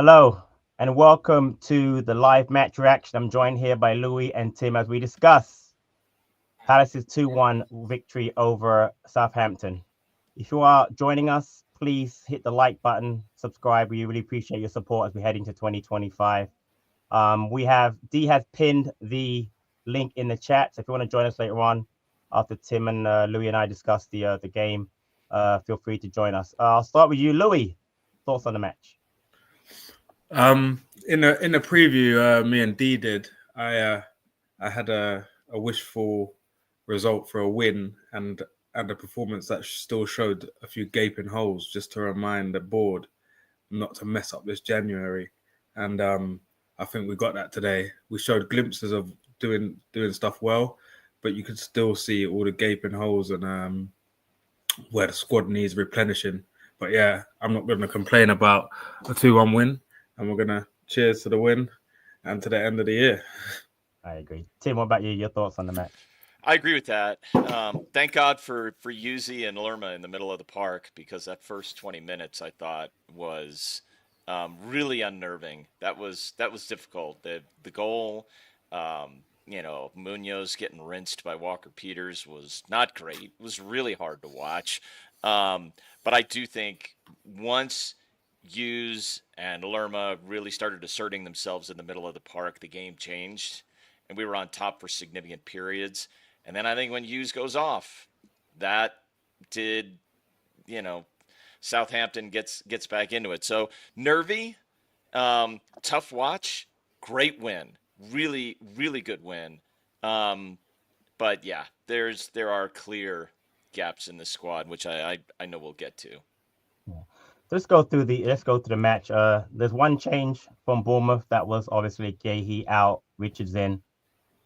Hello and welcome to the live match reaction. I'm joined here by Louis and Tim as we discuss Palace's 2-1 victory over Southampton. If you are joining us, please hit the like button, subscribe. We really appreciate your support as we head into 2025. D has pinned the link in the chat. So if you want to join us later on after Tim and Louis and I discuss the game, feel free to join us. I'll start with you, Louis. Thoughts on the match? In the preview, me and D did. I had a wishful result for a win and a performance that still showed a few gaping holes, just to remind the board not to mess up this January. And I think we got that today. We showed glimpses of doing stuff well, but you could still see all the gaping holes and where the squad needs replenishing. But yeah, I'm not going to complain about a 2-1 win. And we're going to cheers to the win and to the end of the year. I agree. Tim, what about you? Your thoughts on the match? I agree with that. Thank God for Yuzi and Lerma in the middle of the park, because that first 20 minutes I thought was really unnerving. That was difficult. The goal, Munoz getting rinsed by Walker Peters was not great. It was really hard to watch. But I do think once Hughes and Lerma really started asserting themselves in the middle of the park, the game changed, and we were on top for significant periods. And then I think when Hughes goes off, that did, Southampton gets back into it. So nervy, tough watch, great win, really, really good win. But yeah, there are clear gaps in the squad, which I know we'll get to. Yeah. Let's go through the match. There's one change from Bournemouth that was obviously Gahey out, Richards in.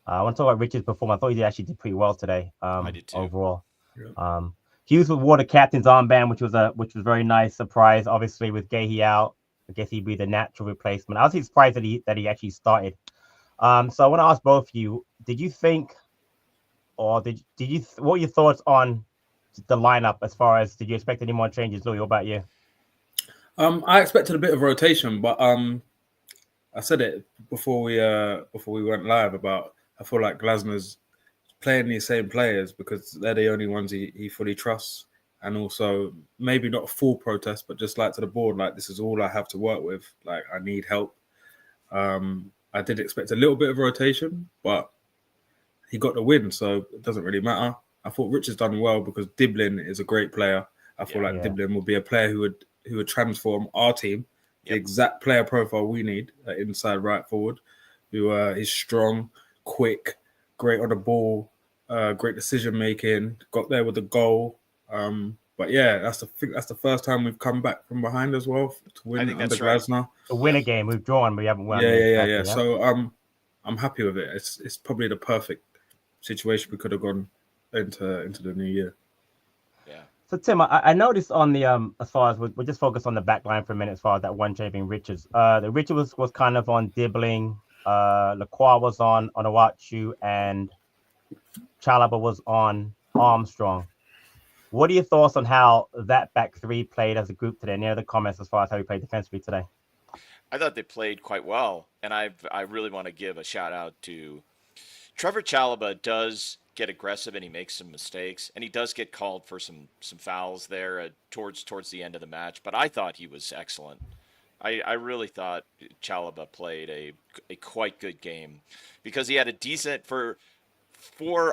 I want to talk about Richards' performance. I thought he actually did pretty well today. I did too. Overall. Yeah. Hughes wore the captain's armband, which was a very nice surprise. Obviously, with Gahey out, I guess he'd be the natural replacement. I was surprised that he actually started. So I want to ask both of you: did you think, or did you? What were your thoughts on the lineup? As far as did you expect any more changes, Louis? What about you? I expected a bit of rotation, but I said it before we went live about I feel like Glasner's playing these same players because they're the only ones he fully trusts, and also maybe not a full protest, but just like to the board, like this is all I have to work with. Like I need help. I did expect a little bit of rotation, but he got the win, so it doesn't really matter. I thought Richards done well because Diblin is a great player. I feel like Diblin would be a player who would transform our team, the exact player profile we need at inside right forward, who is strong, quick, great on the ball, great decision making, got there with the goal. But yeah, that's the first time we've come back from behind as well to win under Glasner. To win a game, we've drawn, but we haven't won. Yeah. So I'm happy with it. It's probably the perfect situation we could have gone into the new year. Yeah. So Tim, I noticed on the as far as we'll just focus on the back line for a minute. As far as that one change being Richards, the Richards was kind of on Dibbling, Lacroix was on Onuachu, and Chalobah was on Armstrong. What are your thoughts on how that back three played as a group today? Any other comments as far as how we played defensively today? I thought they played quite well, and I really want to give a shout out to Trevor Chalobah. Does get aggressive and he makes some mistakes, and he does get called for some fouls there towards the end of the match. But I thought he was excellent. I really thought Chalobah played a quite good game because he had a decent for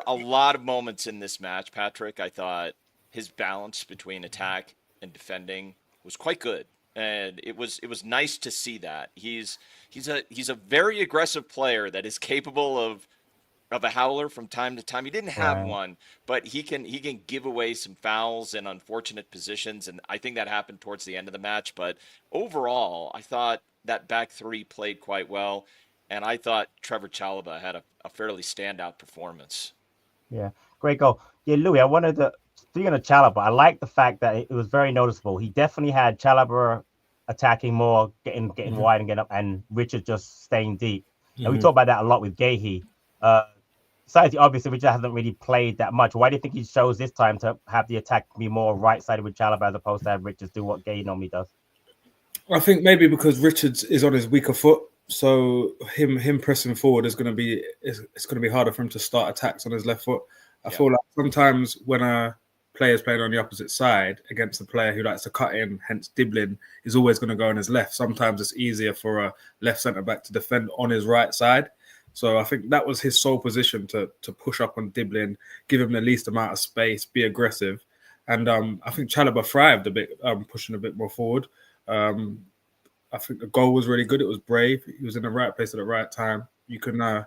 a lot of moments in this match. Patrick, I thought his balance between attack and defending was quite good, and it was nice to see that. He's a very aggressive player that is capable of a howler from time to time. He didn't have one, but he can give away some fouls in unfortunate positions, and I think that happened towards the end of the match. But overall, I thought that back three played quite well, and I thought Trevor Chalobah had a fairly standout performance. Yeah, great goal. Yeah, Louis, I wanted to speaking of Chalobah, I like the fact that it was very noticeable. He definitely had Chalobah attacking more, getting wide and getting up, and Richard just staying deep. And we talk about that a lot with Gahey. Besides, obviously, Richard hasn't really played that much. Why do you think he chose this time to have the attack be more right-sided with Chalobah as opposed to have Richards do what Gahey normally does? I think maybe because Richards is on his weaker foot, so him pressing forward is going to be it's going to be harder for him to start attacks on his left foot. I feel like sometimes when a player is playing on the opposite side against a player who likes to cut in, hence dribbling, is always going to go on his left. Sometimes it's easier for a left centre back to defend on his right side. So I think that was his sole position to push up on dribbling, give him the least amount of space, be aggressive, and I think Chalobah thrived a bit, pushing a bit more forward. I think the goal was really good. It was brave. He was in the right place at the right time. You can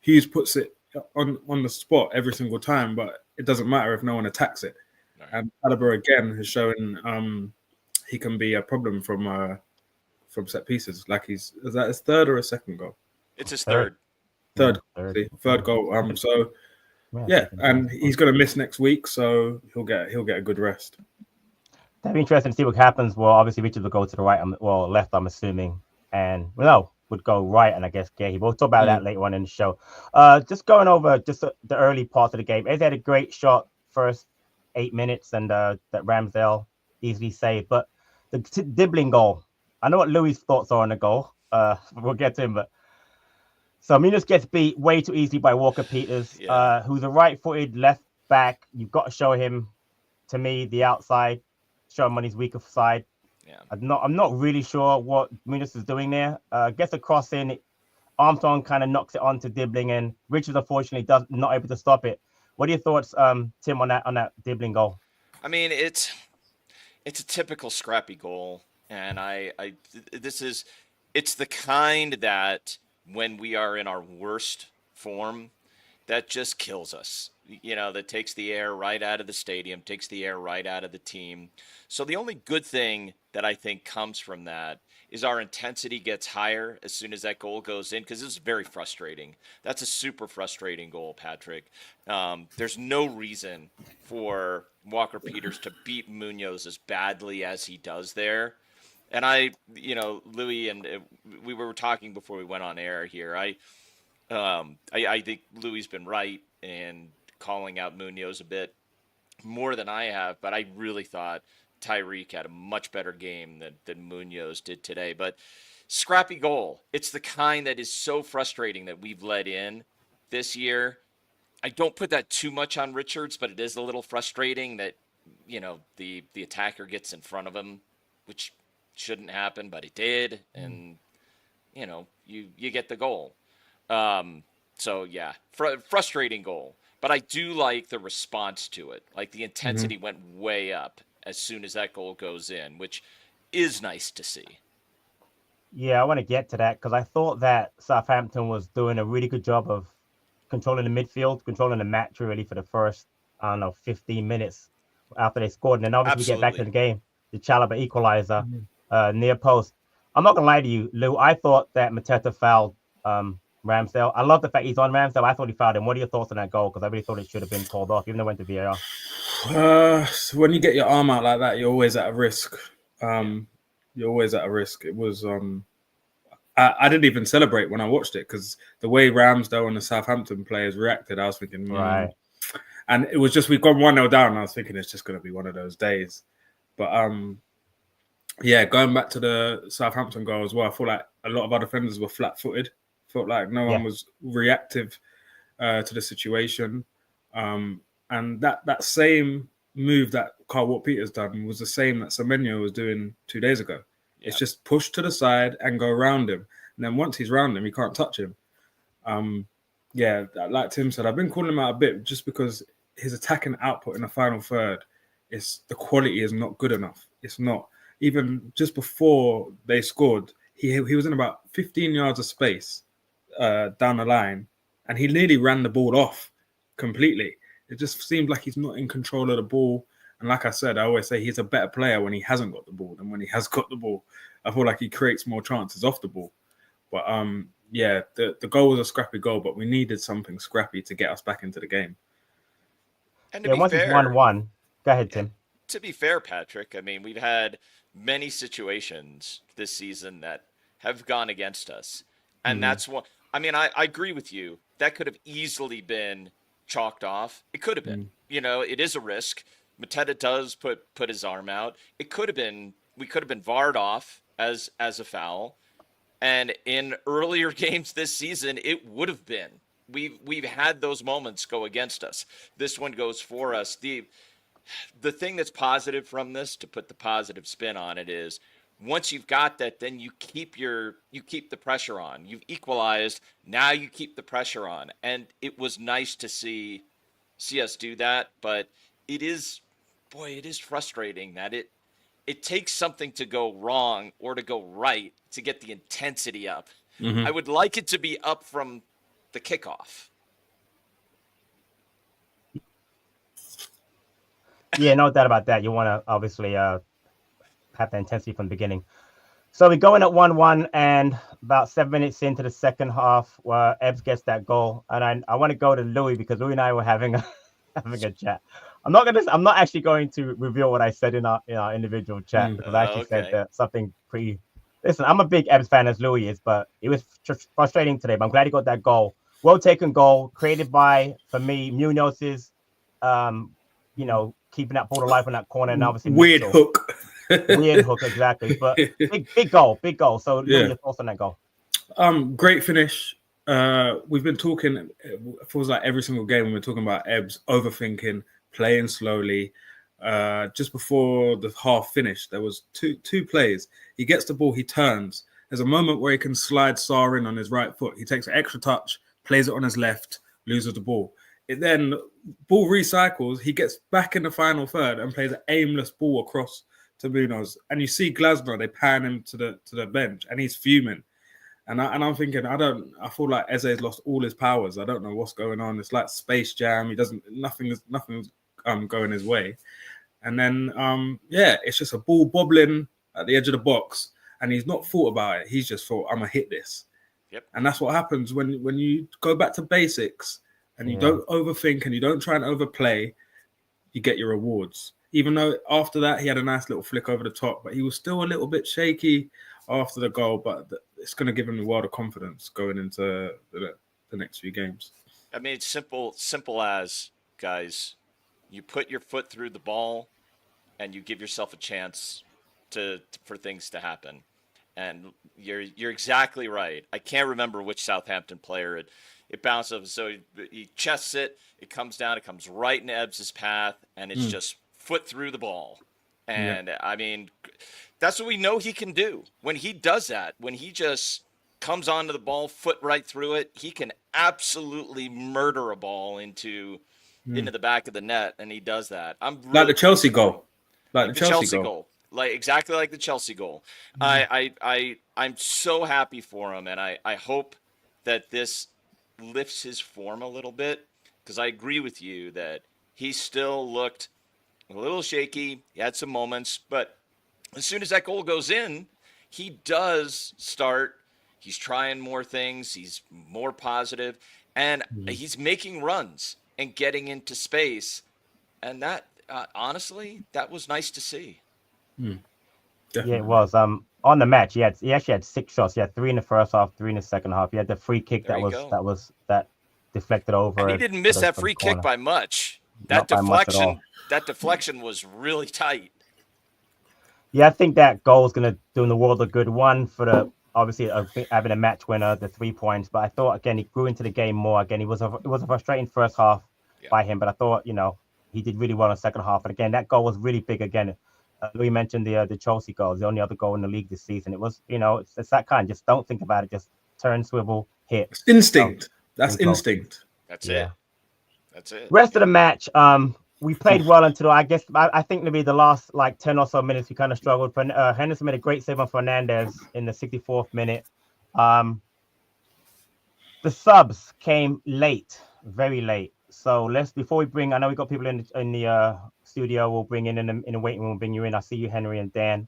Hughes puts it on the spot every single time, but it doesn't matter if no one attacks it. No. And Chalobah again has shown he can be a problem from set pieces. Like is that his third or his second goal? It's his third. Third goal. So yeah, and he's going to miss next week, so he'll get a good rest. That'd be interesting to see what happens. Well, obviously Richard will go to the right, left, I'm assuming, and would go right, and I guess Gahey. We'll talk about that later on in the show. Just going over the early parts of the game. Eze had a great shot first 8 minutes, and that Ramsdale easily saved. But the dribbling goal, I know what Louis' thoughts are on the goal. We'll get to him, but so Munoz gets beat way too easily by Walker Peters, who's a right-footed left back. You've got to show him, to me, the outside. Show him on his weaker side. Yeah, I'm not really sure what Munoz is doing there. Gets a cross in, Armstrong kind of knocks it onto dribbling, and Richards unfortunately not able to stop it. What are your thoughts, Tim, on that dribbling goal? I mean, it's a typical scrappy goal, and it's the kind that when we are in our worst form, that just kills us. That takes the air right out of the stadium, takes the air right out of the team. So the only good thing that I think comes from that is our intensity gets higher as soon as that goal goes in, because this is very frustrating. That's a super frustrating goal, Patrick. There's no reason for Walker Peters to beat Munoz as badly as he does there. And Louis, and we were talking before we went on air here. I think Louis has been right in calling out Munoz a bit more than I have, but I really thought Tyreek had a much better game than Munoz did today. But scrappy goal, it's the kind that is so frustrating that we've let in this year. I don't put that too much on Richards, but it is a little frustrating that the attacker gets in front of him, which shouldn't happen, but it did, and you get the goal. So yeah, frustrating goal. But I do like the response to it. Like the intensity went way up as soon as that goal goes in, which is nice to see. Yeah, I want to get to that because I thought that Southampton was doing a really good job of controlling the midfield, controlling the match really for the first, 15 minutes after they scored. And then obviously we get back to the game, the Chalobah equalizer near post. I'm not going to lie to you, Lou. I thought that Mateta fouled Ramsdale. I love the fact he's on Ramsdale. I thought he fouled him. What are your thoughts on that goal? Because I really thought it should have been called off, even though it went to VAR. So when you get your arm out like that, you're always at a risk. You're always at a risk. It was. I didn't even celebrate when I watched it because the way Ramsdale and the Southampton players reacted, I was thinking, right. And it was just we've gone 1-0 down. And I was thinking it's just going to be one of those days. But going back to the Southampton goal as well, I feel like a lot of our defenders were flat-footed. Felt like no one was reactive to the situation. And that same move that Carl Walker-Peters done was the same that Semenyo was doing 2 days ago. Yeah. It's just push to the side and go around him. And then once he's around him, you can't touch him. Like Tim said, I've been calling him out a bit just because his attacking output in the final third, the quality is not good enough. It's not. Even just before they scored, he was in about 15 yards of space down the line, and he nearly ran the ball off completely. It just seemed like he's not in control of the ball. And like I said, I always say he's a better player when he hasn't got the ball than when he has got the ball. I feel like he creates more chances off the ball. But the goal was a scrappy goal, but we needed something scrappy to get us back into the game. And to be once fair, it's 1-1. Go ahead, Tim. To be fair, Patrick, I mean, we've had many situations this season that have gone against us. And that's one. I mean, I agree with you. That could have easily been chalked off. It could have been. It is a risk. Mateta does put his arm out. We could have been VAR'd off as a foul. And in earlier games this season, it would have been. We've had those moments go against us. This one goes for us. The thing that's positive from this, to put the positive spin on it, is once you've got that, then you keep the pressure on. You've equalized. Now you keep the pressure on. And it was nice to see us do that. But it is frustrating that it takes something to go wrong or to go right to get the intensity up. Mm-hmm. I would like it to be up from the kickoff. Yeah, no doubt about that. You want to obviously have the intensity from the beginning. So we're going at 1-1, and about 7 minutes into the second half, where Ebbs gets that goal, and I want to go to Louis because Louis and I were having a chat. I'm not actually going to reveal what I said in our individual chat because I actually said something pretty. Listen, I'm a big Ebbs fan as Louis is, but it was frustrating today. But I'm glad he got that goal. Well taken goal, created by, for me, Munoz's, keeping that ball alive in that corner, and obviously weird Mitchell. hook. Weird hook, exactly. But big goal. So your thoughts on that goal? Great finish. We've been talking. It feels like every single game we've been talking about Ebbs overthinking, playing slowly. Just before the half finished, there was two plays. He gets the ball, he turns. There's a moment where he can slide Sarr in on his right foot. He takes an extra touch, plays it on his left, loses the ball. It then ball recycles. He gets back in the final third and plays an aimless ball across to Munoz. And you see Glasner, they pan him to the bench, and he's fuming. And I'm thinking, I feel like Eze's lost all his powers. I don't know what's going on. It's like Space Jam. Nothing's going his way. And then it's just a ball bobbling at the edge of the box, and he's not thought about it. He's just thought, I'm gonna hit this. Yep. And that's what happens when you go back to basics and you don't overthink and you don't try and overplay, you get your rewards. Even though after that he had a nice little flick over the top, but he was still a little bit shaky after the goal. But it's going to give him a world of confidence going into the next few games. I mean, it's simple as, guys, you put your foot through the ball and you give yourself a chance for things to happen. And you're exactly right. I can't remember which Southampton player it bounced up. So he chests it, it comes down, it comes right in Ebbs' path, and it's just foot through the ball. And I mean, that's what we know he can do. When he does that, when he just comes onto the ball, foot right through it, he can absolutely murder a ball into the back of the net, and he does that. I'm really like the Chelsea goal. Like the Chelsea goal. Like exactly like the Chelsea goal. I'm so happy for him, and I hope that this lifts his form a little bit, because I agree with you that he still looked a little shaky. He had some moments, but as soon as that goal goes in, he does start. He's trying more things. He's more positive, and he's making runs and getting into space. And that, honestly, that was nice to see. Yeah, it was. On the match, he actually had 6 shots. He had 3 in the first half, 3 in the second half. He had the free kick that deflected over. And he didn't miss that free kick by much. That deflection was really tight. Yeah, I think that goal is going to do in the world a good one for obviously having a match winner, the 3 points. But I thought again he grew into the game more. Again, it was a frustrating first half by him, but I thought he did really well in the second half. And again, that goal was really big. Again, Louis mentioned the Chelsea goal, the only other goal in the league this season. It was it's that kind. Just don't think about it. Just turn, swivel, hit. It's instinct. That's instinct. That's it. That's it. Rest of the match, we played well until I think maybe the last 10 or so minutes we kind of struggled. Henderson made a great save on Fernandez in the 64th minute. The subs came late, very late. So before we bring, I know we got people in the studio. We'll bring in the waiting room. We'll bring you in. I see you, Henry and Dan.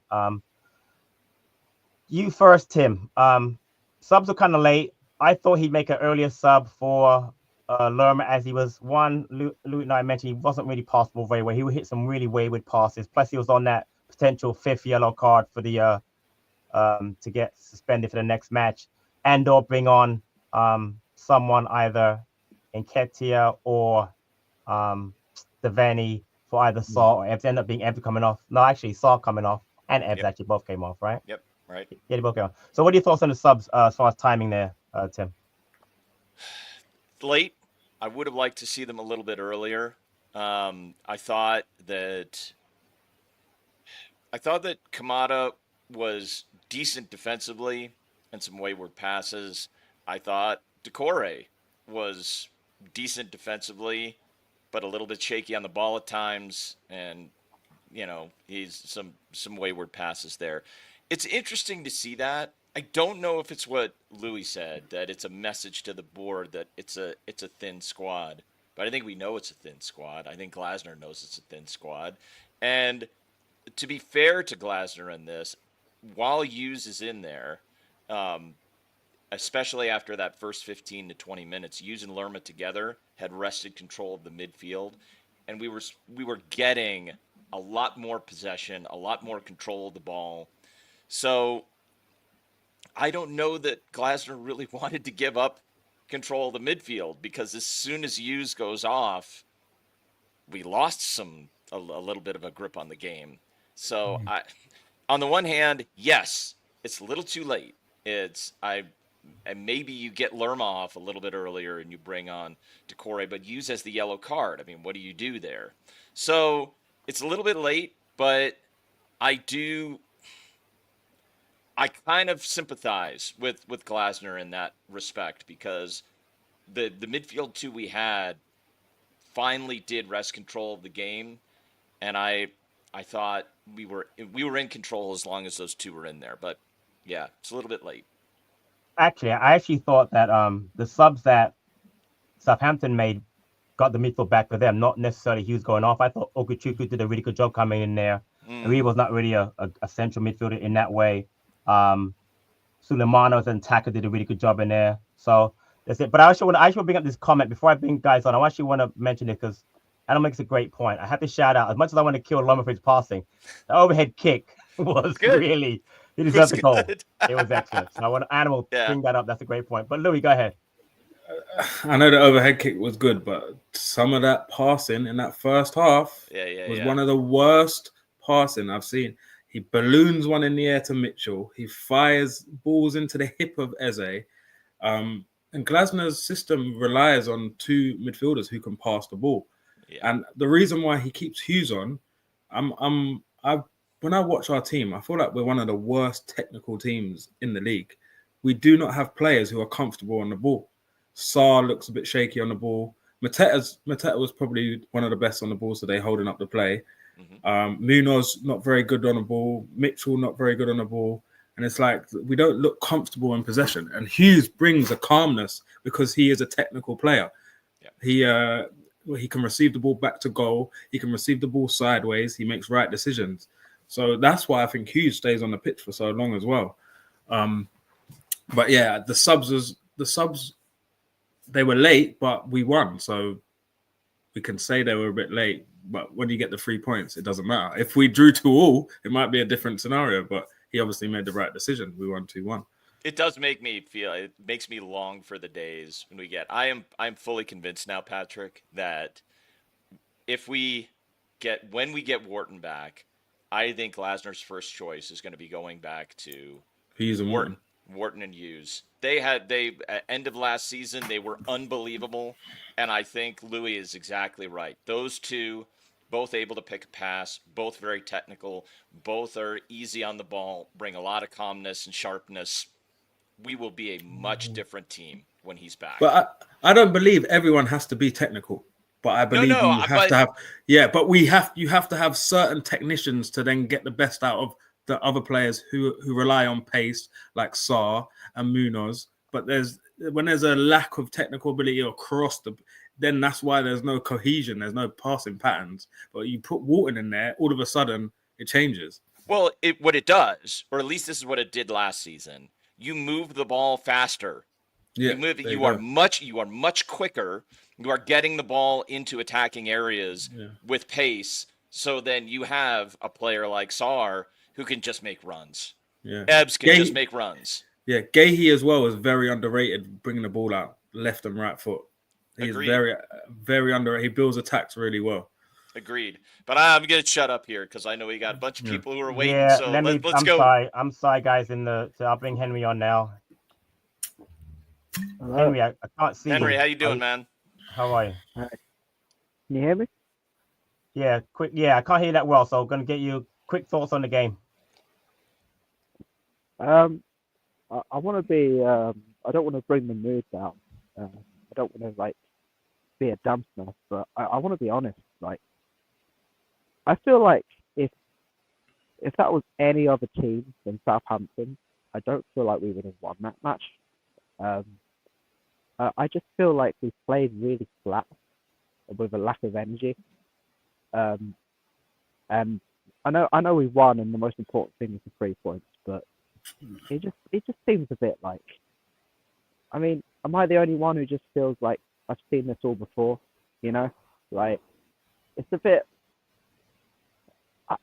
You first, Tim. Subs were kind of late. I thought he'd make an earlier sub for Lerma, as he was Louis and I mentioned he wasn't really passable very well. He would hit some really wayward passes. Plus, he was on that potential 5th yellow card for the to get suspended for the next match, and/or bring on someone either Nketiah or Devaney for either Sarr or Ebbs. Ended up being Ebbs coming off. No, actually, Sarr coming off and Ebbs actually both came off, right? Yep. right? Yeah, they both came on. So what are your thoughts on the subs as far as timing there, Tim? Late. I would have liked to see them a little bit earlier. I thought that Kamada was decent defensively and some wayward passes. I thought Decore was decent defensively, but a little bit shaky on the ball at times, and he's some wayward passes there. It's interesting to see that. I don't know if it's what Louis said, that it's a message to the board that it's a thin squad, but I think we know it's a thin squad. I think Glasner knows it's a thin squad, and to be fair to Glasner in this, while Hughes is in there, um, especially after that first 15 to 20 minutes, Hughes and Lerma together had wrested control of the midfield, and we were getting a lot more possession, a lot more control of the ball. So I don't know that Glasner really wanted to give up control of the midfield, because as soon as Hughes goes off, we lost a little bit of a grip on the game. So on the one hand, yes, it's a little too late. And maybe you get Lerma off a little bit earlier and you bring on Decore, but Hughes as the yellow card. I mean, what do you do there? So it's a little bit late, but I kind of sympathize with Glasner in that respect, because the midfield two we had finally did wrest control of the game, and I thought we were in control as long as those two were in there. But yeah, it's a little bit late. Actually, I actually thought that the subs that Southampton made got the midfield back for them, not necessarily Hughes going off. I thought Okuchuku did a really good job coming in there. And he was not really a central midfielder in that way. Suleimano's and Taka did a really good job in there. So that's it. But I actually want to bring up this comment before I bring guys on. I actually want to mention it because Adam makes a great point. I have to shout out, as much as I want to kill Loma for his passing, the overhead kick was really, he deserved the goal. It was excellent. So I want Animal bring that up. That's a great point. But Louis, go ahead. I know the overhead kick was good, but some of that passing in that first half was one of the worst passing I've seen. He balloons one in the air to Mitchell. He fires balls into the hip of Eze. And Glasner's system relies on two midfielders who can pass the ball. Yeah. And the reason why he keeps Hughes on, when I watch our team, I feel like we're one of the worst technical teams in the league. We do not have players who are comfortable on the ball. Sarr looks a bit shaky on the ball. Mateta was probably one of the best on the ball today, holding up the play. Munoz not very good on the ball. Mitchell not very good on the ball. And it's like we don't look comfortable in possession. And Hughes brings a calmness because he is a technical player. Yeah. He can receive the ball back to goal. He can receive the ball sideways. He makes right decisions. So that's why I think Hughes stays on the pitch for so long as well. But yeah, the subs, they were late, but we won. So we can say they were a bit late. But when you get the 3 points, it doesn't matter. If we drew 2-2, it might be a different scenario. But he obviously made the right decision. We won 2-1. It does make me feel. It makes me long for the days when we get. I'm fully convinced now, Patrick, that when we get Wharton back, I think Glasner's first choice is going to be going back to Hughes and Wharton. Wharton and Hughes. At end of last season, they were unbelievable, and I think Louis is exactly right. Those two, both able to pick a pass, both very technical, both are easy on the ball, bring a lot of calmness and sharpness. We will be a much different team when he's back. But I don't believe everyone has to be technical. But I believe you have to have. Yeah, but you have to have certain technicians to then get the best out of the other players who rely on pace, like Sarr and Munoz. But when there's a lack of technical ability across then that's why there's no cohesion, there's no passing patterns. But you put Wharton in there, all of a sudden it changes. Well, what it does, or at least this is what it did last season. You move the ball faster. Yeah, you are much quicker. You are getting the ball into attacking areas with pace. So then you have a player like Sarr who can just make runs. Yeah, Ebbs can just make runs. Yeah, Gahey as well is very underrated, bringing the ball out left and right foot. He's very, very underrated. He builds attacks really well. Agreed. But I'm gonna shut up here because I know we got a bunch of people who are waiting. Yeah, So let's I'm go. sorry. I'm sorry, guys. So I'll bring Henry on now. Henry, I can't see Henry, you. how you doing, man? How are you? Can you hear me? Yeah, quick. Yeah, I can't hear that well, so I'm gonna get you quick thoughts on the game. I want to be. I don't want to bring the mood down. I don't want to like be a dampener, but I want to be honest. Like, I feel like if that was any other team than Southampton, I don't feel like we would have won that match. I just feel like we played really flat with a lack of energy. And I know we won, and the most important thing is the 3 points, but it just seems a bit like. I mean, am I the only one who just feels like I've seen this all before? You know, like it's a bit.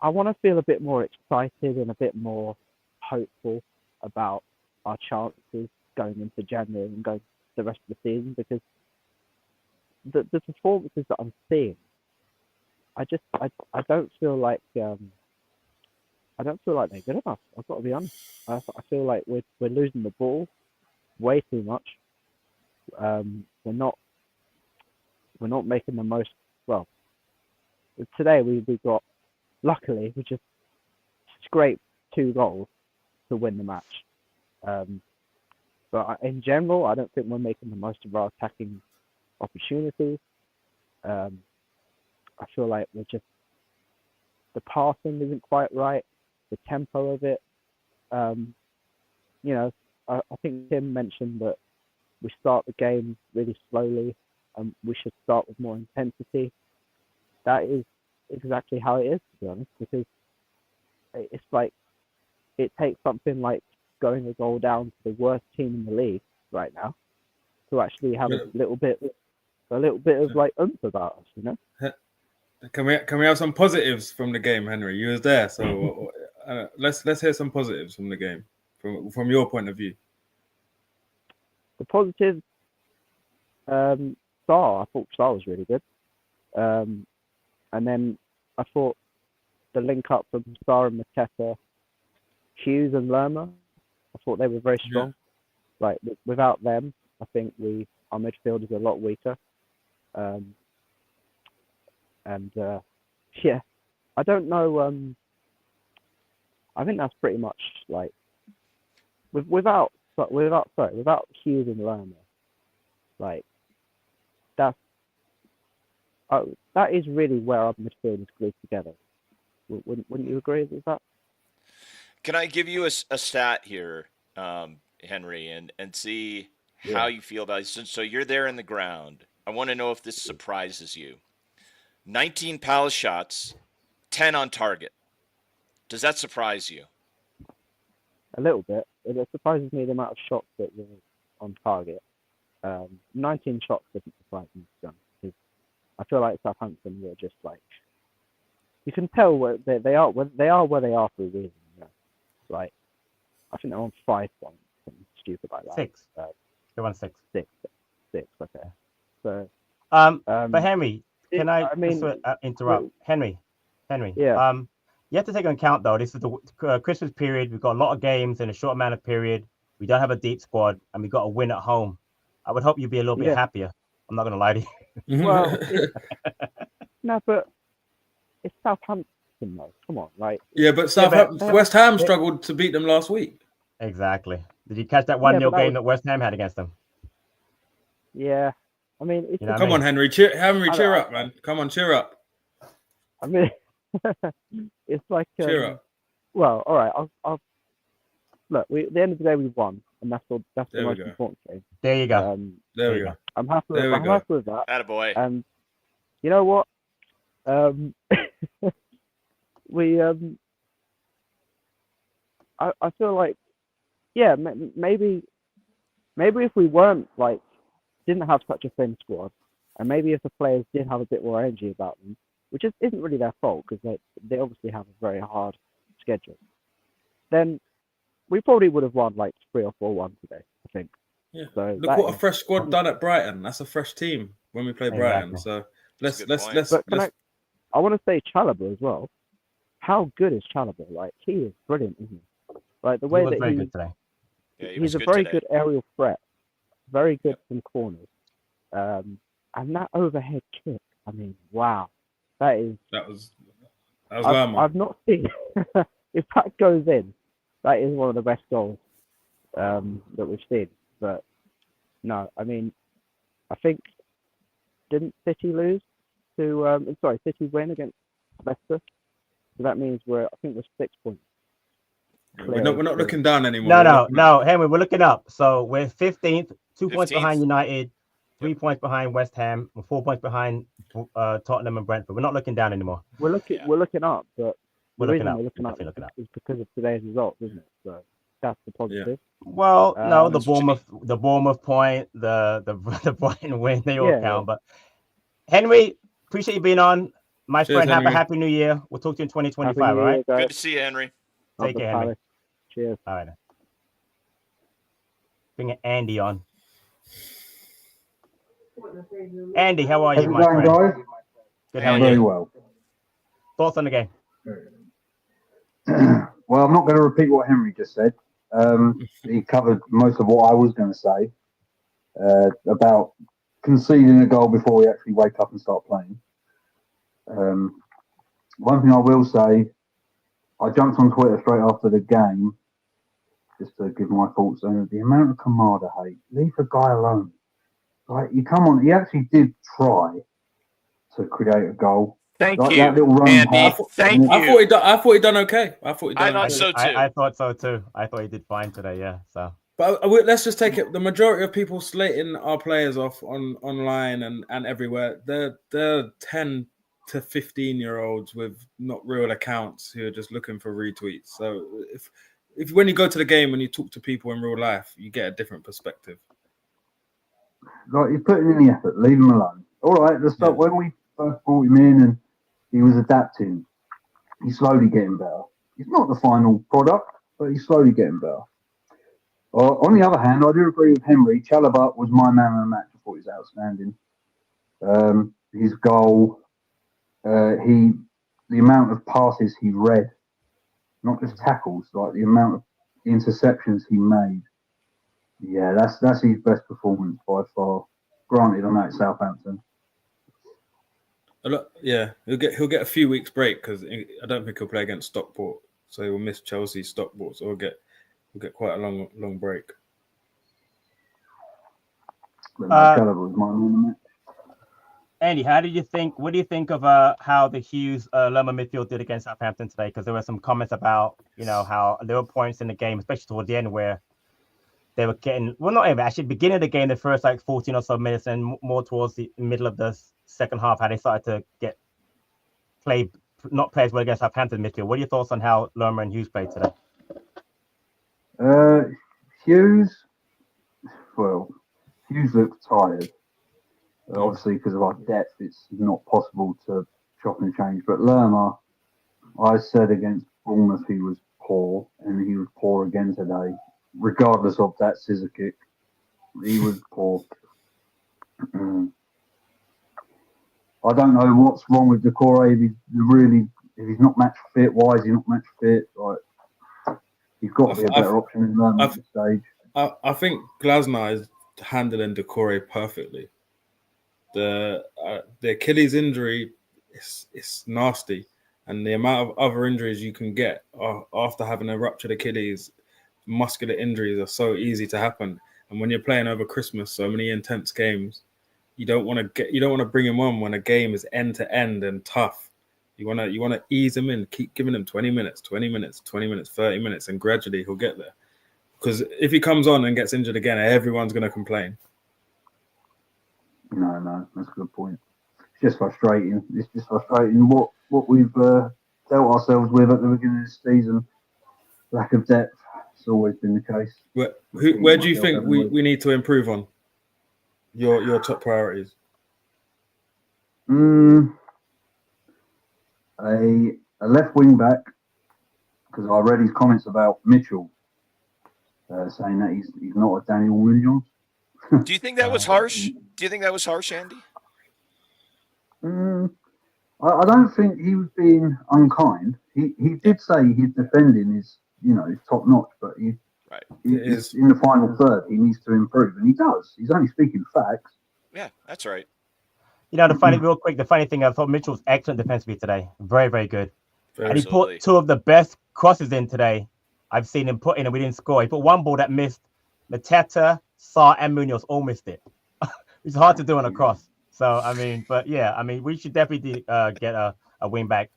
I want to feel a bit more excited and a bit more hopeful about our chances going into January and going the rest of the season, because the performances that I'm seeing, I don't feel like I don't feel like they're good enough. I've got to be honest. I feel like we're losing the ball way too much. We're not making the most. Well, today we got, luckily we just scraped 2 goals to win the match. But in general, I don't think we're making the most of our attacking opportunities. I feel like the passing isn't quite right, the tempo of it. You know, I think Tim mentioned that we start the game really slowly, and we should start with more intensity. That is exactly how it is, to be honest, because it's like it takes something like going a goal down to the worst team in the league right now to actually have a little bit of like oomph about us, you know. Can we have some positives from the game, Henry? You was there, so let's hear some positives from the game from your point of view. The positives, Star. I thought Star was really good, and then I thought the link up from Star and Mateta, Hughes and Lerma, I thought they were very strong. Yeah. Like without them, I think our midfield is a lot weaker. Yeah, I don't know. I think that's pretty much like without Hughes and Lerma, like that is really where our midfield is glued together. Wouldn't you agree with that? Can I give you a stat here, Henry, and see how you feel about it? So you're there in the ground. I want to know if this surprises you. 19 Palace shots, 10 on target. Does that surprise you? A little bit. It surprises me the amount of shots that were on target. 19 shots doesn't surprise me, because I feel like Southampton were just like, you can tell where they are where they are for a reason. You know? Like, I think they're on 5 points, something stupid like that. 6. They're on 6. 6. Okay. So, but Henry, can I interrupt? Henry. Yeah. You have to take into account, though, this is the Christmas period. We've got a lot of games in a short amount of period. We don't have a deep squad, and we got a win at home. I would hope you'd be a little bit happier. I'm not going to lie to you. Well, no, but it's Southampton, though. Come on, right? Yeah, but West Ham struggled to beat them last week. Exactly. Did you catch that 1-0 game that West Ham had against them? Yeah. I mean, come on, Henry. Cheer up, man. Come on, cheer up. I mean, it's like cheer up. Well, all right. I'll look. At the end of the day, we won, and that's the most important thing. There you go. There we go. I'm happy with that. Attaboy. And you know what? We I feel like, yeah, maybe if we weren't like didn't have such a thin squad, and maybe if the players did have a bit more energy about them, which isn't really their fault because they obviously have a very hard schedule, then we probably would have won like 3 or 4-1 today, I think. Yeah. So look what a fresh squad done at Brighton. That's a fresh team when we play Brighton. So let's. I want to say Chalobah as well. How good is Chalobah? Like, he is brilliant, isn't he? Like, the He way was that very good today. Yeah, he he's was a good very today. good aerial threat, very good Yep. from corners. And that overhead kick, I mean, wow. That is, That was Lerma. I've not seen, if that goes in, that is one of the best goals that we've seen. But no, I mean, I think, didn't City lose to, City win against Leicester? So that means I think we're 6 points. We're not looking down anymore. No, We're no, looking no, up. Henry, we're looking up. So we're 15th, 2 points 15th. behind United, 3 points behind West Ham, and 4 points behind Tottenham and Brentford. We're not looking down anymore. We're looking up, but We're the looking reason up. we're looking We're up definitely looking up. is because of today's results, isn't it? So that's the positive. Well, no, That's what you the Bournemouth point, the Brighton win, they all Yeah, count. But Henry, appreciate you being on. My Cheers, friend, have a Henry. happy new year. We'll talk to you in 2025, Happy New all right? Year, guys. Good to see you, Henry. Love Take the care, Henry. Palace. Cheers. All right. Bring Andy on. Andy, how are you, How's it my going, friend? guys? Good, how are Very you? well. Thoughts on the game? Well, I'm not going to repeat what Henry just said. He covered most of what I was going to say about conceding a goal before we actually wake up and start playing. One thing I will say, I jumped on Twitter straight after the game just to give my thoughts on the amount of Kamada hate. Leave the guy alone. Like, you come on, he actually did try to create a goal. Thank Like you, that little run Andy. pass. Thank I you. thought he done okay. I thought so too. I thought so too. I thought he did fine today, yeah. So But let's just take it. The majority of people slating our players off online and everywhere, they're 10 to 15-year-olds with not real accounts who are just looking for retweets. So if when you go to the game and you talk to people in real life, you get a different perspective. Like, he's putting in the effort, leave him alone. All right, at the start, when we first brought him in and he was adapting, he's slowly getting better. He's not the final product, but he's slowly getting better. On the other hand, I do agree with Henry. Chalobah was my man of the match. I thought he was outstanding. His goal, the amount of passes he read, not just tackles, like the amount of interceptions he made. Yeah, that's his best performance by far. Granted, I know it's Southampton. Yeah, he'll get a few weeks break because I don't think he'll play against Stockport, so he'll miss Chelsea, Stockport, so he'll get quite a long break. But Chalobah was my man of the match. Andy, what do you think of how the Hughes Lerma midfield did against Southampton today? Because there were some comments about, how there were points in the game, especially towards the end, where they were getting, well, not even actually beginning of the game, the first like 14 or so minutes, and more towards the middle of the second half, how they started to not play as well against Southampton midfield. What are your thoughts on how Lerma and Hughes played today? Hughes looked tired. Obviously, because of our depth, it's not possible to chop and change. But Lerma, I said against Bournemouth he was poor, and he was poor again today. Regardless of that scissor kick, he was poor. I don't know what's wrong with Decore. If he's not match fit, why is he not match fit? Like, he's got to be a better option than Lerma at this stage. I think Glasner is handling Decore perfectly. The Achilles injury is nasty, and the amount of other injuries you can get after having a ruptured Achilles, muscular injuries are so easy to happen. And when you're playing over Christmas, so many intense games, you don't want to bring him on when a game is end to end and tough. You want to ease him in, keep giving him 20 minutes, 30 minutes, and gradually he'll get there. Because if he comes on and gets injured again, everyone's going to complain. No, that's a good point. It's just frustrating. What we've dealt ourselves with at the beginning of the season. Lack of depth. It's always been the case. Where do you think we need to improve on? Your top priorities? A left wing back, because I read his comments about Mitchell, saying that he's not a Daniel Munoz. Do you think that was harsh? Do you think that was harsh, Andy? I don't think he was being unkind. He did say his defending is, top notch, but Right. he's in the final third. He needs to improve, and he does. He's only speaking facts. Yeah, that's right. The funny thing, I thought Mitchell was excellent defensively today. Very, very good. And he Absolutely. put two of the best crosses in today I've seen him put in, and we didn't score. He put one ball that missed. Mateta, Sarr, and Munoz all missed it. It's hard to do on a cross. So, we should definitely get a wing back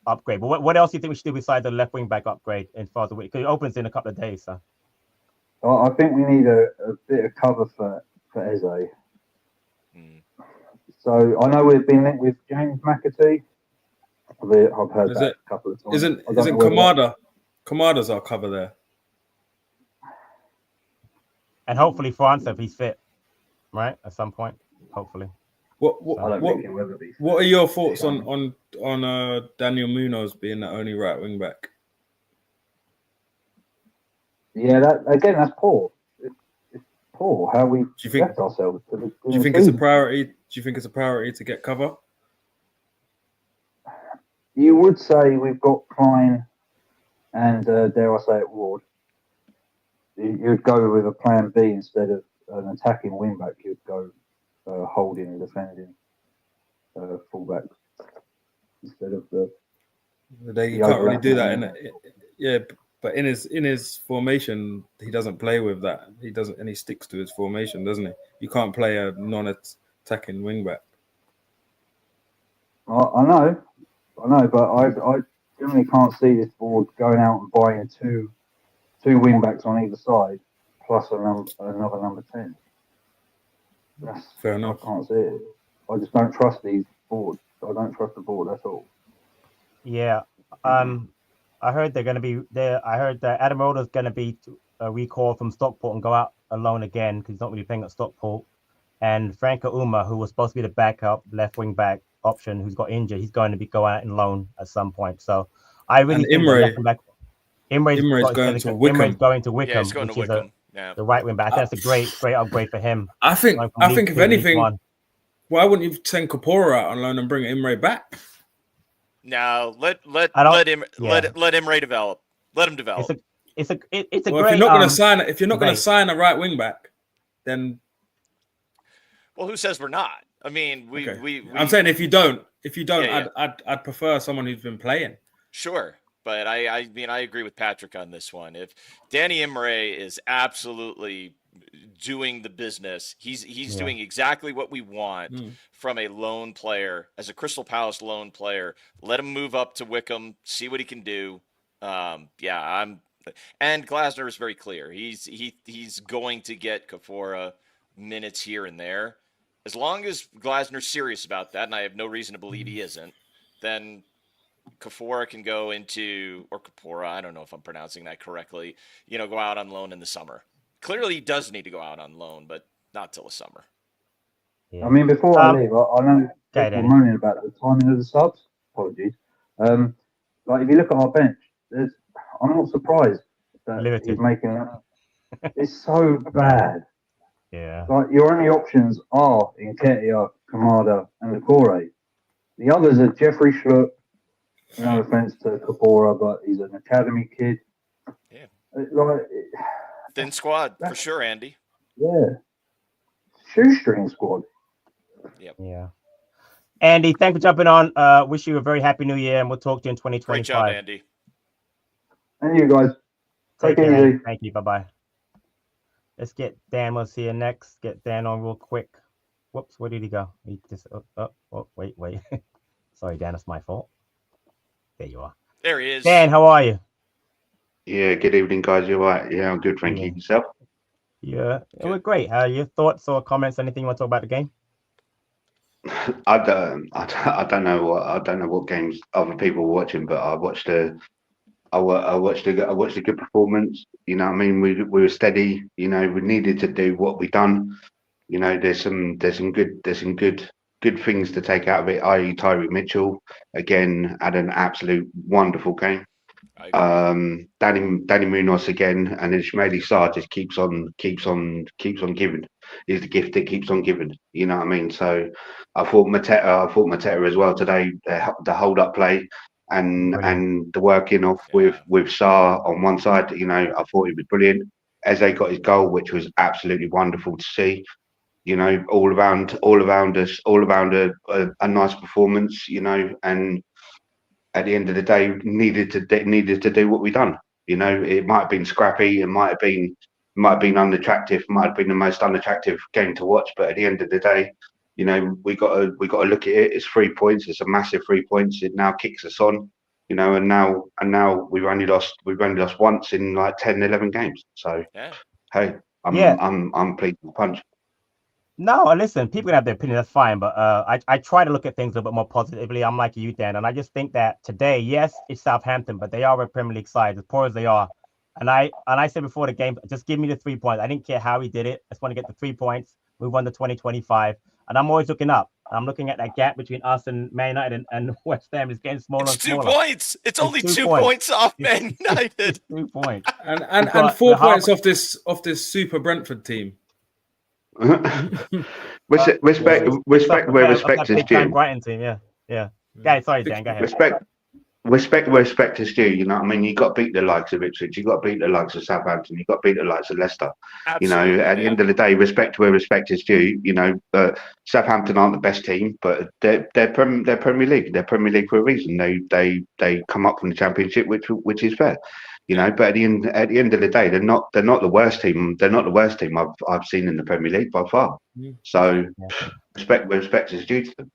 upgrade. But what else do you think we should do besides the left wing back upgrade in far as the week? Because it opens in a couple of days. So, I think we need a bit of cover for Eze. So I know we've been linked with James McAtee. I've heard that a couple of times. Isn't Kamada? Kamada's our cover there. And hopefully France if he's fit, right? At some point, hopefully. What are your thoughts on Daniel Munoz being the only right wing back? Yeah, that's poor. It's poor how we left ourselves. Do you think it's a priority? Do you think it's a priority to get cover? You would say we've got Klein and dare I say it, Ward. You'd go with a plan B instead of an attacking wing back. You'd go holding and defending fullback instead of the. You can't really do that but in his formation, he doesn't play with that. He doesn't, and he sticks to his formation, doesn't he? You can't play a non-attacking wing back. I know, but I generally can't see this board going out and buying two wing backs on either side, plus another number 10. That's fair enough. I can't see it. I just don't trust these boards. I don't trust the board. That's all. Yeah. I heard they're going to be there. I heard that Adam Roda's going to be recalled from Stockport and go out alone again because he's not really playing at Stockport. And Franco Uma, who was supposed to be the backup left wing back option, who's got injured, he's going to be going out in loan at some point. So I really think Imre's going to Wickham. Yeah, he's going to Wickham. The right wing back. That's a great upgrade for him. I think if anything, why wouldn't you send Kapora out on loan and bring Imre back? No, let Imre develop. Let him develop. It's a great. If you're not going to sign a right wing back, then. Well, who says we're not? I mean, I'm saying if you don't, yeah. I'd prefer someone who's been playing. Sure. But I agree with Patrick on this one. If Danny Imre is absolutely doing the business, he's doing exactly what we want from a lone player, as a Crystal Palace lone player. Let him move up to Wickham, see what he can do. And Glasner is very clear. He's going to get Kafora minutes here and there. As long as Glasner's serious about that, and I have no reason to believe he isn't, then Kafora can go into, or Kapora, I don't know if I'm pronouncing that correctly, go out on loan in the summer. Clearly he does need to go out on loan, but not till the summer. Yeah. I mean, before I leave, I know people moaning about the timing of the subs. Apologies. Like if you look at our bench, I'm not surprised that he's making that. It's so bad. Yeah. Like your only options are Nketiah, Kamada, and Nakore. The others are Jeffrey Schlupp. No offense to Kapora, but he's an academy kid. Yeah. Thin squad for sure, Andy. Yeah. Shoestring squad. Yep. Yeah. Andy, thanks for jumping on. Wish you a very happy new year, and we'll talk to you in 2025. Great job, Andy. And you guys. Take it easy. Thank you. Bye-bye. Let's get Dan was here next. Get Dan on real quick. Whoops, where did he go? He just wait. Sorry, Dan, it's my fault. There you are. There he is. Dan, how are you? Yeah, good evening, guys. You're right. Yeah, I'm good. Thank you. Yourself? Yeah, we're great. Your thoughts or comments? Anything you want to talk about the game? I don't know what games other people were watching, but I watched a good performance. You know what I mean? We were steady. You know, we needed to do what we done. You know, there's some good things to take out of it. I.e., Tyreek Mitchell again had an absolute wonderful game. Danny Munoz again, and Ismaili Sarr just keeps on giving. He's the gift that keeps on giving. You know what I mean? So I thought Mateta as well today. The hold up play and the working off with Sarr on one side. You know, I thought it was brilliant. Eze got his goal, which was absolutely wonderful to see. You know, all around a nice performance. You know, and at the end of the day, needed to do what we done. You know, it might have been scrappy, it might have been unattractive, might have been the most unattractive game to watch. But at the end of the day, you know, we got to look at it. It's 3 points. It's a massive 3 points. It now kicks us on. You know, and now we've only lost once in like 10, 11 games. So hey, I'm pleased with the punch. No, listen, people can have their opinion, that's fine. But I try to look at things a little bit more positively. I'm like you, Dan, and I just think that today, yes, it's Southampton, but they are a Premier League side, as poor as they are. And I said before the game, just give me the 3 points. I didn't care how he did it. I just want to get the 3 points. We won the 2025. And I'm always looking up. I'm looking at that gap between us and Man United and West Ham is getting smaller and smaller. It's 2 points. It's only 2 points off Man United. 2 points. And 4 points off this super Brentford team. respect where respect is due. Brighton team, yeah. Sorry, Dan, go ahead. Respect where respect is due. You know what I mean? You got to beat the likes of Ipswich. You got to beat the likes of Southampton. You got to beat the likes of Leicester. Absolutely, you know, at the end of the day, respect where respect is due. You know, Southampton aren't the best team, but they're Premier League. They're Premier League for a reason. They come up from the Championship, which is fair. You know, but at the end of the day, they're not the worst team. They're not the worst team I've seen in the Premier League by far. So respect where respect is due to them.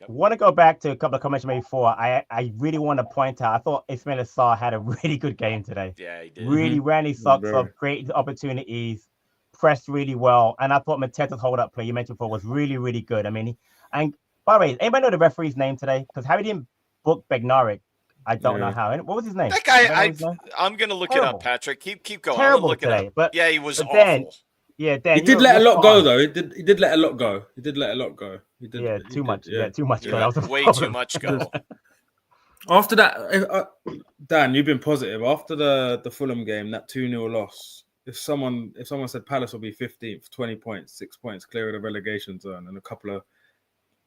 I want to go back to a couple of comments made before. I really want to point out, I thought Ismaili Sarr had a really good game today. Yeah, he did. Really ran his socks off, created opportunities, pressed really well. And I thought Mateta's hold-up play you mentioned before was really, really good. I mean, and by the way, anybody know the referee's name today? Because Harry didn't book Bednarik. I don't know how. What was his name? That guy, I'm going to look it up, Patrick. Keep going. Terrible look today. But yeah, he was awful. Dan, he did let a lot go, though. He did let a lot go. Too much. Too much go. That was way too much go. After that, Dan, you've been positive. After the Fulham game, that 2-0 loss, if someone said Palace will be 15th, 20 points, 6 points clear of the relegation zone and a couple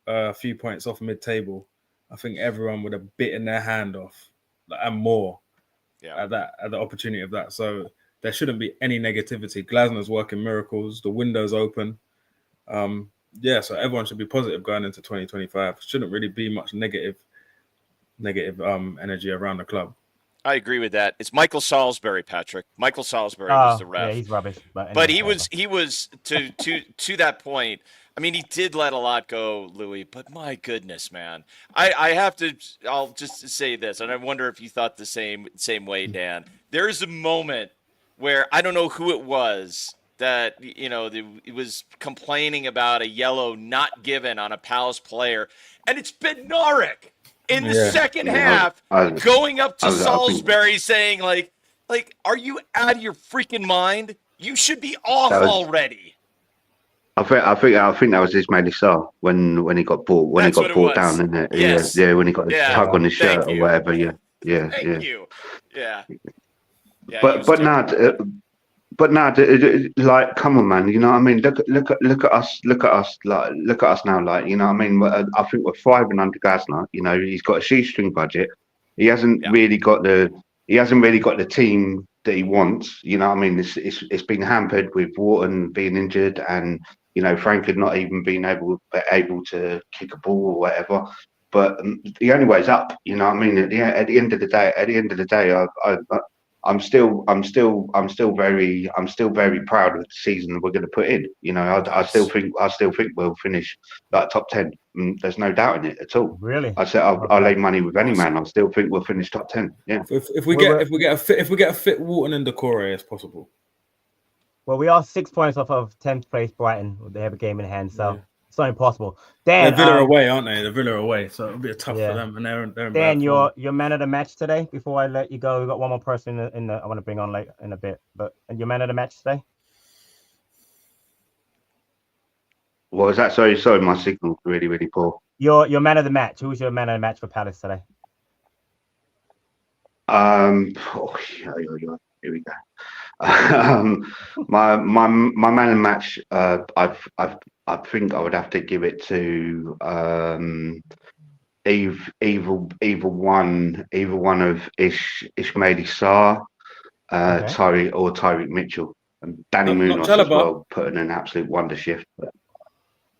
of few points off mid-table, I think everyone would have bitten their hand off and more at the opportunity of that. So there shouldn't be any negativity. Glasner's working miracles. The window's open. So everyone should be positive going into 2025. Shouldn't really be much negative energy around the club. I agree with that. It's Michael Salisbury, Patrick. Michael Salisbury was the ref. Yeah, he's rubbish. But he was to that point. I mean, he did let a lot go, Louis, but my goodness, man. I'll just say this, and I wonder if you thought the same way, Dan. There is a moment where I don't know who it was that, you know, it was complaining about a yellow not given on a Palace player, and it's Bednarik in the second half going up to Salisbury saying, like, are you out of your freaking mind? You should be off already. I think that was Ismaili Sarr when he got brought down, isn't it? Yes. Yeah, when he got the tug on his shirt or whatever. Yeah. Thank you. Yeah. But now, like, come on, man. You know what I mean? Look at us now. Like, you know what I mean? I think we're thriving under Glasner. You know, he's got a shoestring budget. He hasn't really got the team that he wants. You know what I mean? It's been hampered with Wharton being injured and, you know, Frank had not even been able to kick a ball or whatever. But the only way is up. You know what I mean? At the end of the day, I'm still very proud of the season we're going to put in. You know, I still think we'll finish like top 10. There's no doubt in it at all. Really? I said I'll lay money with any man. I still think we'll finish top 10. Yeah. If we get a fit Wharton and Decore, it's possible. Well, we are 6 points off of 10th place Brighton. They have a game in hand, so it's not impossible. Dan, they're Villa away, aren't they? They're Villa away, so it'll be tough for them. And they're Dan, your man of the match today. Before I let you go, we got one more person in the I want to bring on late in a bit. But your man of the match today. What was that? Sorry, my signal's really, really poor. Your man of the match. Who's your man of the match for Palace today? Here we go. My man of the match. I think I would have to give it to either one of Ismaili Sarr, Tyreek Mitchell, and Danny Munoz as well, putting an absolute wonder shift.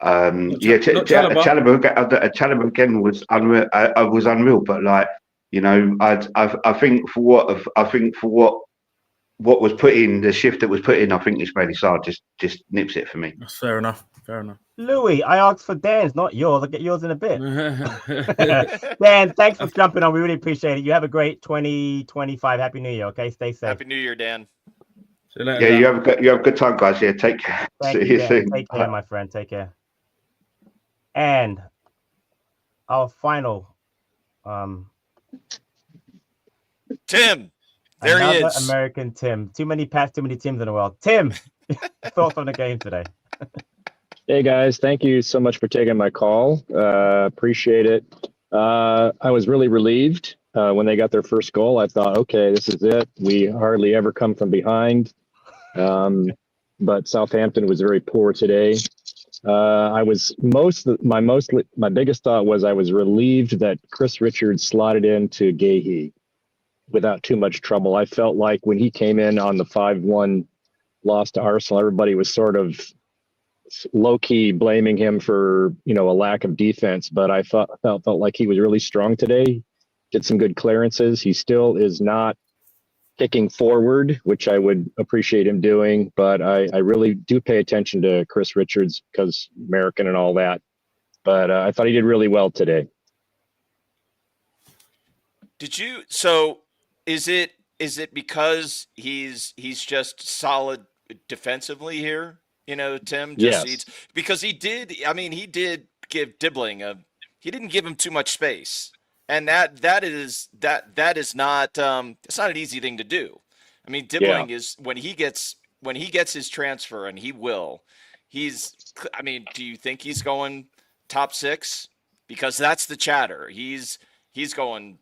Chalobah again was unreal. I was unreal, but like, you know, I think for what was put in, the shift that was put in, I think Ismaili Sarr just nips it for me. That's fair enough. Louis, I asked for Dan's, not yours. I'll get yours in a bit. Dan, thanks for jumping on. We really appreciate it. You have a great 2025. Happy New Year. Okay, stay safe. Happy New Year, Dan. See you later, Dan. You have a good time, guys. Yeah, take care. See you soon. Take care, my friend. Take care. And our final Tim. There he is. American Tim. Too many Pats, too many Tims in the world. Tim, thoughts on the game today? Hey guys, thank you so much for taking my call. Appreciate it. I was really relieved when they got their first goal. I thought, okay, this is it. We hardly ever come from behind. But Southampton was very poor today. My biggest thought was I was relieved that Chris Richards slotted into Gahey without too much trouble. I felt like when he came in on the 5-1 loss to Arsenal, everybody was sort of low-key blaming him for, you know, a lack of defense, but I felt like he was really strong today. Did some good clearances. He still is not kicking forward, which I would appreciate him doing, but I really do pay attention to Chris Richards because American and all that. But I thought he did really well today. So is it because he's just solid defensively here? You know, Tim, yes. Because he did give Dibbling he didn't give him too much space. And that is not it's not an easy thing to do. I mean, Dibbling is when he gets his transfer, and he will. Do you think he's going top 6? Because that's the chatter. He's going,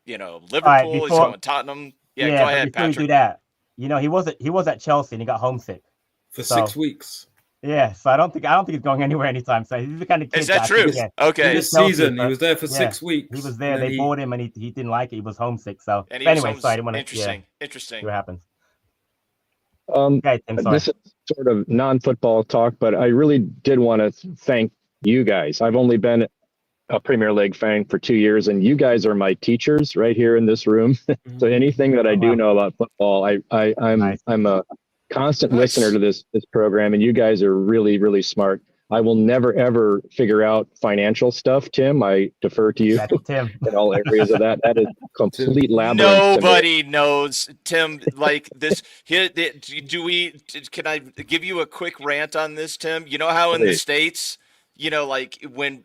you know, Liverpool. He's going Tottenham. Yeah, go ahead, before Patrick. you do that, you know, he was at Chelsea and he got homesick for 6 weeks. Yeah, so I don't think he's going anywhere anytime soon. He's the kind of kid. Is that true? Okay. This season, he was there for 6 weeks. He was there. They bought him, and he didn't like it. He was homesick. So anyway, sorry, I didn't want to. Interesting. See what happens. Okay, this is sort of non-football talk, but I really did want to thank you guys. I've only been a Premier League fan for 2 years, and you guys are my teachers right here in this room. So anything that I do know about football, I'm a constant listener to this program, and you guys are really, really smart. I will never ever figure out financial stuff, Tim. I defer to you Tim. in all areas of that. That is complete labyrinth. Nobody knows, Tim, like this. Here, can I give you a quick rant on this, Tim? You know how in the States, you know, like when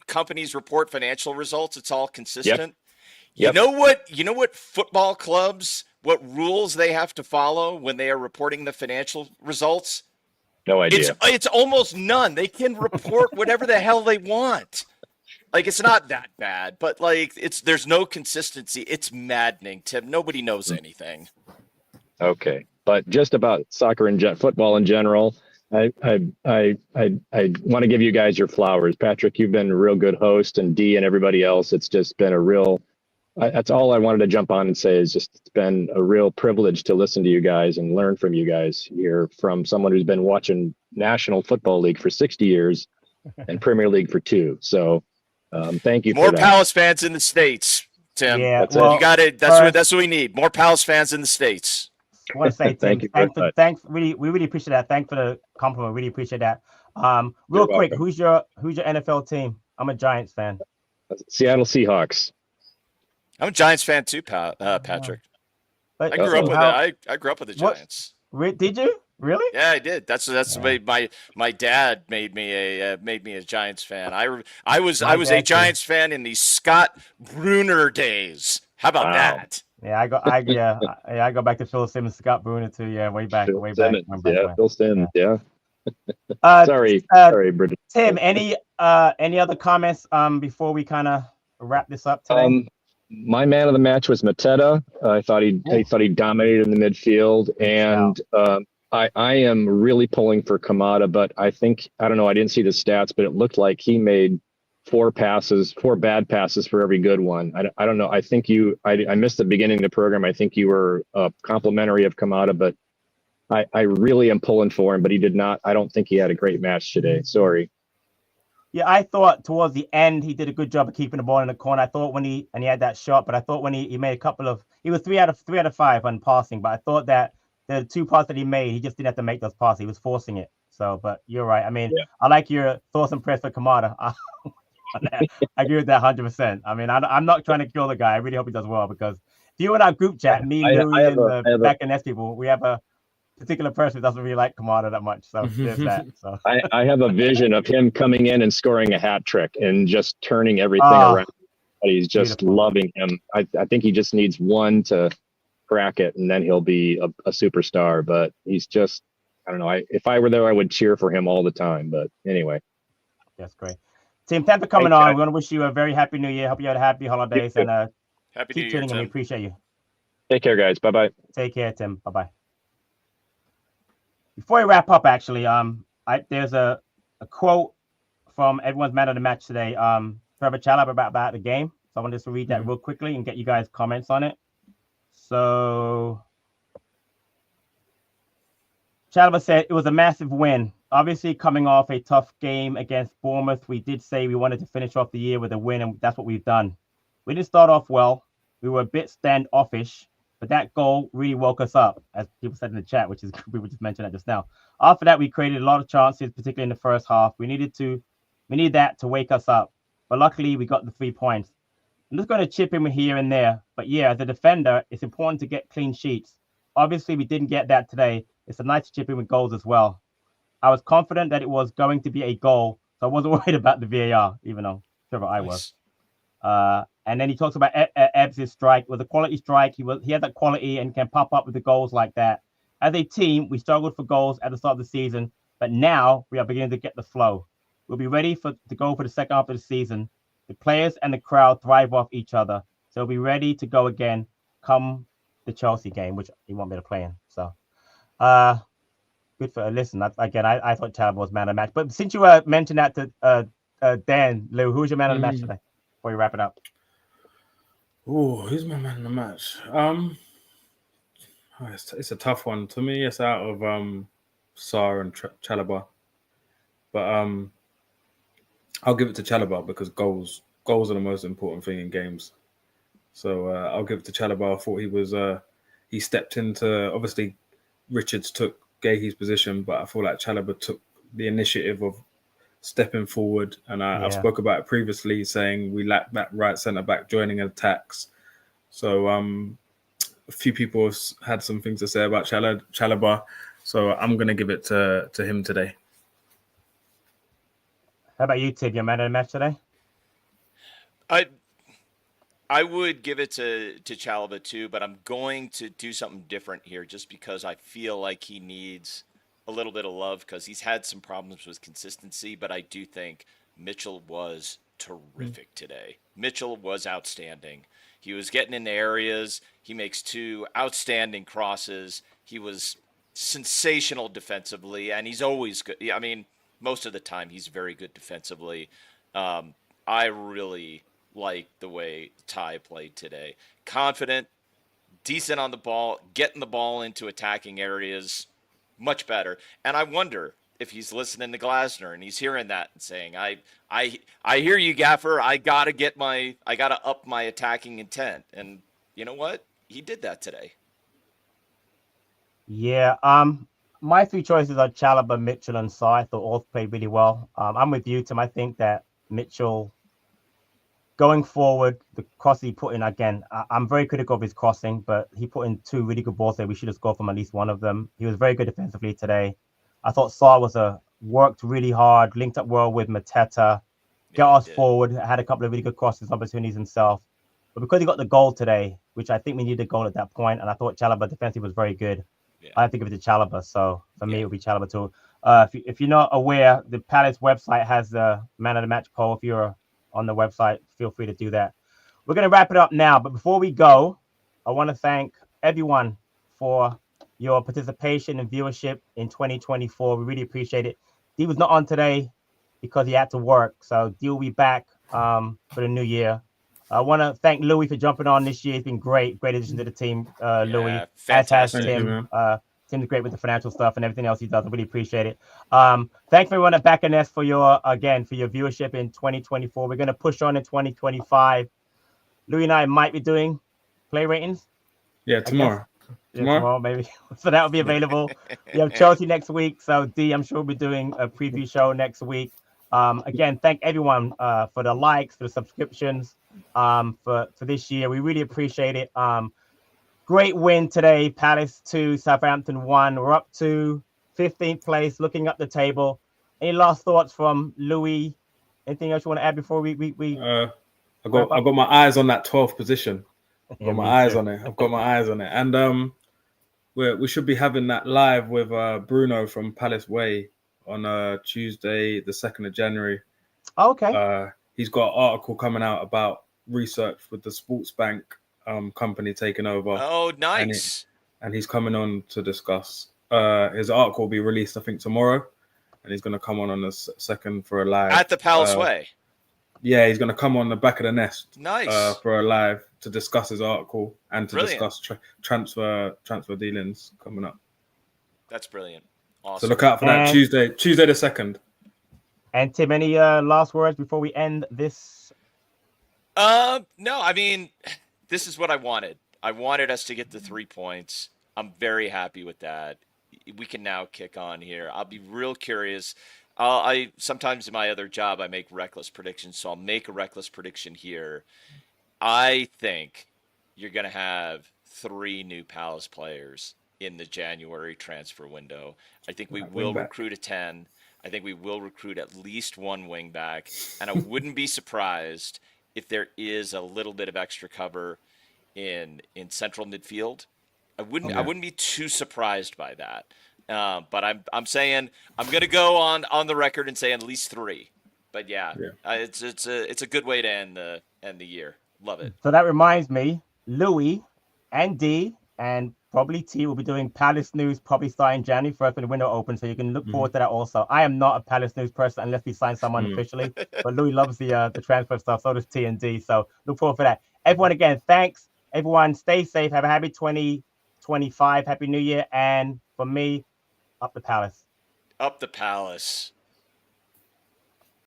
companies report financial results, it's all consistent. Yep. You know what football clubs, what rules they have to follow when they are reporting the financial results? No idea. It's almost none. They can report whatever the hell they want. Like, it's not that bad, but like there's no consistency. It's maddening, Tim. Nobody knows anything. Okay, but just about soccer and football in general, I want to give you guys your flowers. Patrick, you've been a real good host, and Dee and everybody else. It's just been a real. That's all I wanted to jump on and say is just it's been a real privilege to listen to you guys and learn from you guys here from someone who's been watching National Football League for 60 years and Premier League for 2. So thank you. More for that. Palace fans in the States, Tim. Yeah, you got it. That's what we need. More Palace fans in the States. I want to say, Tim, we really appreciate that. Thanks for the compliment. Really appreciate that. Real quick, who's your NFL team? I'm a Giants fan. Seattle Seahawks. I'm a Giants fan too, Patrick. But, I grew up with it. I grew up with the Giants. Did you really? Yeah, I did. That's the way my dad made me a Giants fan. I was a Giants fan in the Scott Brunner days. How about that? Yeah, I go back to Phil Simmons, Scott Brunner too. Yeah, way back. Phil Simmons. Yeah. Sorry, Bridget. Tim, any other comments before we kind of wrap this up today? My man of the match was Mateta. I thought he dominated in the midfield, and I am really pulling for Kamada, but I don't know. I didn't see the stats, but it looked like he made 4 bad passes for every good one. I don't know. I think I missed the beginning of the program. I think you were complimentary of Kamada, but I really am pulling for him, but he did not. I don't think he had a great match today. Sorry. Yeah, I thought towards the end he did a good job of keeping the ball in the corner. I thought when he had that shot, but I thought when he made a couple of, he was 3 out of 5 on passing, but I thought that the 2 passes that he made, he just didn't have to make those passes. He was forcing it. So, but you're right. I mean, I like your thoughts and prayers for Kamada. I agree with that 100%. I mean, I'm not trying to kill the guy. I really hope he does well, because if you in our group chat, me, Louis, and the back and S people, we have a particular person who doesn't really like Kamada that much. So there's that. So I have a vision of him coming in and scoring a hat trick and just turning everything around. He's just loving him. I think he just needs one to crack it, and then he'll be a superstar. But he's just, I don't know. If I were there, I would cheer for him all the time. But anyway. That's great. Team, thanks for coming on. We want to wish you a very happy new year. Hope you had a happy holidays, and happy keep new tuning year, in. Tim. We appreciate you. Take care, guys. Bye-bye. Take care, Tim. Bye-bye. Before we wrap up, actually, there's a quote from everyone's man of the match today, Trevor Chalobah, about the game. So I want to just read that real quickly and get you guys' comments on it. So Chalobah said it was a massive win. Obviously, coming off a tough game against Bournemouth, we did say we wanted to finish off the year with a win, and that's what we've done. We didn't start off well. We were a bit standoffish, but that goal really woke us up, as people said in the chat, which is we were just mentioning that just now. After that, we created a lot of chances, particularly in the first half. We needed that to wake us up, but luckily we got the 3 points. I'm just going to chip in here and there, but yeah, as a defender, it's important to get clean sheets. Obviously, we didn't get that today. It's a nice to chip in with goals as well. I was confident that it was going to be a goal, so I wasn't worried about the VAR, even though Trevor I was. And then he talks about Ebbs' strike. It was a quality strike. He had that quality and can pop up with the goals like that. As a team, we struggled for goals at the start of the season, but now we are beginning to get the flow. We'll be ready to go for the second half of the season. The players and the crowd thrive off each other, so we'll be ready to go again come the Chelsea game, which he won't be able to play in. So, good for a listen. I thought Chalobah was man of the match. But since you mentioned that to Dan, Lou, who's your man of the match today? Before we wrap it up. Oh, who's my man of the match? It's a tough one. To me, it's out of Sarr and Chalobah. But I'll give it to Chalobah because goals are the most important thing in games. So I'll give it to Chalobah. I thought he stepped into, obviously Richards took Gahey's position, but I feel like Chalobah took the initiative of stepping forward. And I've spoke about it previously, saying we lack that right centre back joining attacks. So a few people have had some things to say about Chalobah. So I'm going to give it to him today. How about you, Tim? Your man of the match today? I would give it to Chalobah too, but I'm going to do something different here just because I feel like he needs a little bit of love because he's had some problems with consistency, but I do think Mitchell was terrific today. Mitchell was outstanding. He was getting into areas. He makes 2 outstanding crosses. He was sensational defensively, and he's always good. I mean, most of the time he's very good defensively. I really like the way Ty played today. Confident, decent on the ball, getting the ball into attacking areas, much better. And I wonder if he's listening to Glasner and he's hearing that and saying, I hear you, Gaffer. I gotta up my attacking intent. And you know what? He did that today. Yeah. My 3 choices are Chalobah, Mitchell, and Sarr. I thought all played really well. I'm with you, Tim. I think that Mitchell, going forward, the cross he put in again, I'm very critical of his crossing, but he put in 2 really good balls there. We should have scored from at least one of them. He was very good defensively today. I thought Sarr worked really hard, linked up well with Mateta, got us forward, had a couple of really good crosses opportunities himself. But because he got the goal today, which I think we needed a goal at that point, and I thought Chalobah defensively was very good. Yeah. I have to give it to Chalobah. So for me, it would be Chalobah too. If you're not aware, the Palace website has the man of the match poll. If you're on the website, feel free to do that. we're going to wrap it up now. But before we go, I want to thank everyone for your participation and viewership in 2024. We really appreciate it. D was not on today because he had to work. So D will be back for the new year. I want to thank Louis for jumping on this year. He's been great addition to the team, Louis. Fantastic. As has Tim. Tim's great with the financial stuff and everything else he does. I really appreciate it. Thanks everyone at Back and Nest for your viewership in 2024. We're going to push on in 2025. Louis and I might be doing play ratings. Yeah, tomorrow. Tomorrow maybe. So that will be available. We have Chelsea next week. So D, I'm sure we'll be doing a preview show next week. Again, thank everyone for the likes, for the subscriptions, for this year. We really appreciate it. Great win today. Palace 2, Southampton 1. We're up to 15th place, looking up the table. Any last thoughts from Louis? Anything else you want to add before we I've got my eyes on that 12th position. I've got my eyes on it. And we should be having that live with Bruno from Palace Way on Tuesday, the 2nd of January. Okay. He's got an article coming out about research with the Sports Bank company taking over. Oh, nice. And he's coming on to discuss. His article will be released, I think, tomorrow. And he's going to come on the 2nd for a live. At the Palace Way? Yeah, he's going to come on the Back of the Nest. Nice. For a live to discuss his article and to Brilliant. discuss transfer dealings coming up. That's brilliant. Awesome. So look out for that Tuesday the 2nd. And Tim, any last words before we end this? No, I mean, this is what I wanted. I wanted us to get the 3 points. I'm very happy with that. We can now kick on here. I'll be real curious. I sometimes in my other job, I make reckless predictions. So I'll make a reckless prediction here. I think you're going to have 3 new Palace players in the January transfer window. I think we will recruit a 10. I think we will recruit at least 1 wing back. And I wouldn't be surprised if there is a little bit of extra cover in central midfield. I wouldn't be too surprised by that. But I'm saying I'm going to go on the record and say at least 3. But it's a good way to end the year. Love it. So that reminds me, Louis and D and probably T will be doing Palace News probably starting January 1st when the window opens. So you can look forward to that also. I am not a Palace News person unless we sign someone officially. But Louis loves the transfer stuff. So does T and D. So look forward for that. Everyone, again, thanks. Everyone, stay safe. Have a happy 2025. Happy New Year. And for me, up the Palace. Up the Palace.